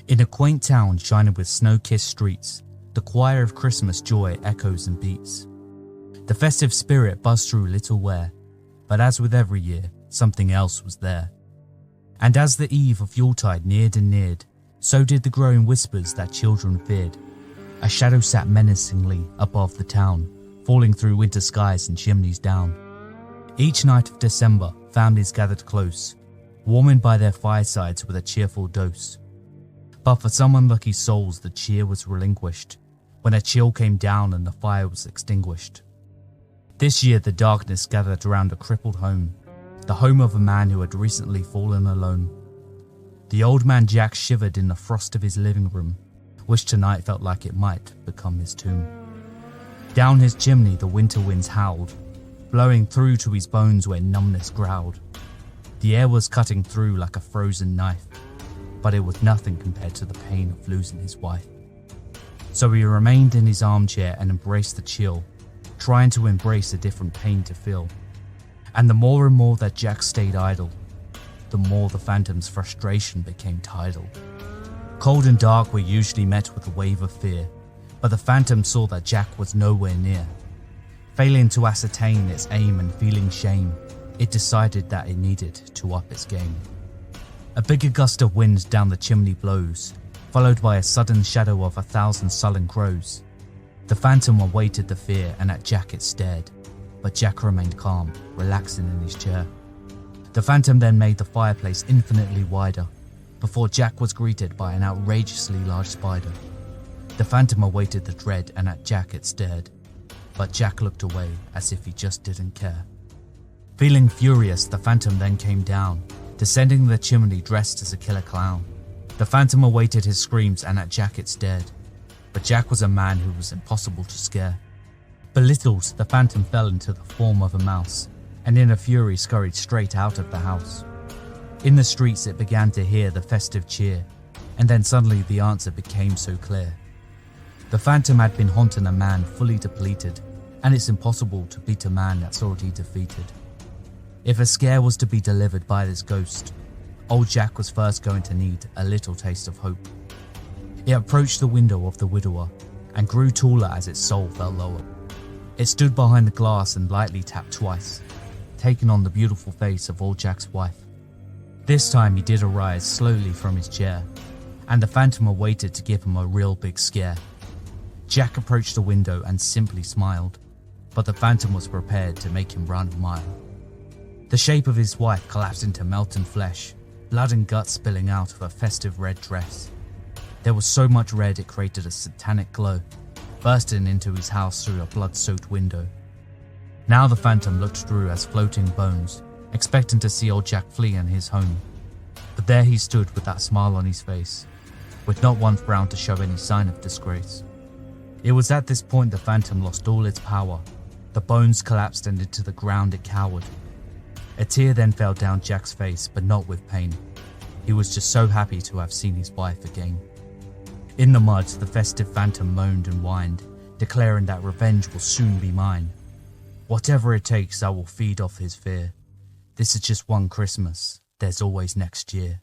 In a quaint town shining with snow-kissed streets, the choir of Christmas joy echoes and beats. The festive spirit buzzed through Little Ware, but as with every year, something else was there. And as the eve of Yuletide neared and neared, so did the growing whispers that children feared. A shadow sat menacingly above the town, falling through winter skies and chimneys down. Each night of December, families gathered close, warming by their firesides with a cheerful dose. But for some unlucky souls the cheer was relinquished, when a chill came down and the fire was extinguished. This year the darkness gathered around a crippled home, the home of a man who had recently fallen alone. The old man Jack shivered in the frost of his living room, which tonight felt like it might become his tomb. Down his chimney the winter winds howled, blowing through to his bones where numbness growled. The air was cutting through like a frozen knife, but it was nothing compared to the pain of losing his wife. So he remained in his armchair and embraced the chill, trying to embrace a different pain to feel. And the more and more that Jack stayed idle, the more the phantom's frustration became tidal. Cold and dark were usually met with a wave of fear, but the phantom saw that Jack was nowhere near. Failing to ascertain its aim and feeling shame, it decided that it needed to up its game. A bigger gust of wind down the chimney blows, followed by a sudden shadow of 1,000 sullen crows. The phantom awaited the fear and at Jack it stared, but Jack remained calm, relaxing in his chair. The phantom then made the fireplace infinitely wider, before Jack was greeted by an outrageously large spider. The phantom awaited the dread and at Jack it stared, but Jack looked away as if he just didn't care. Feeling furious, the phantom then came down, descending the chimney dressed as a killer clown. The phantom awaited his screams and at Jack it stared, but Jack was a man who was impossible to scare. Belittled, the phantom fell into the form of a mouse, and in a fury scurried straight out of the house. In the streets it began to hear the festive cheer, and then suddenly the answer became so clear. The phantom had been haunting a man fully depleted, and it's impossible to beat a man that's already defeated. If a scare was to be delivered by this ghost, old Jack was first going to need a little taste of hope. It approached the window of the widower, and grew taller as its soul fell lower. It stood behind the glass and lightly tapped twice, taking on the beautiful face of old Jack's wife. This time he did arise slowly from his chair, and the phantom awaited to give him a real big scare. Jack approached the window and simply smiled, but the phantom was prepared to make him run a mile. The shape of his wife collapsed into melting flesh, blood and guts spilling out of her festive red dress. There was so much red it created a satanic glow, bursting into his house through a blood-soaked window. Now the phantom looked through as floating bones, expecting to see old Jack flee in his home. But there he stood with that smile on his face, with not one frown to show any sign of disgrace. It was at this point the phantom lost all its power. The bones collapsed and into the ground it cowered. A tear then fell down Jack's face, but not with pain. He was just so happy to have seen his wife again. In the mud, the festive phantom moaned and whined, declaring that revenge will soon be mine. Whatever it takes, I will feed off his fear. This is just one Christmas, there's always next year.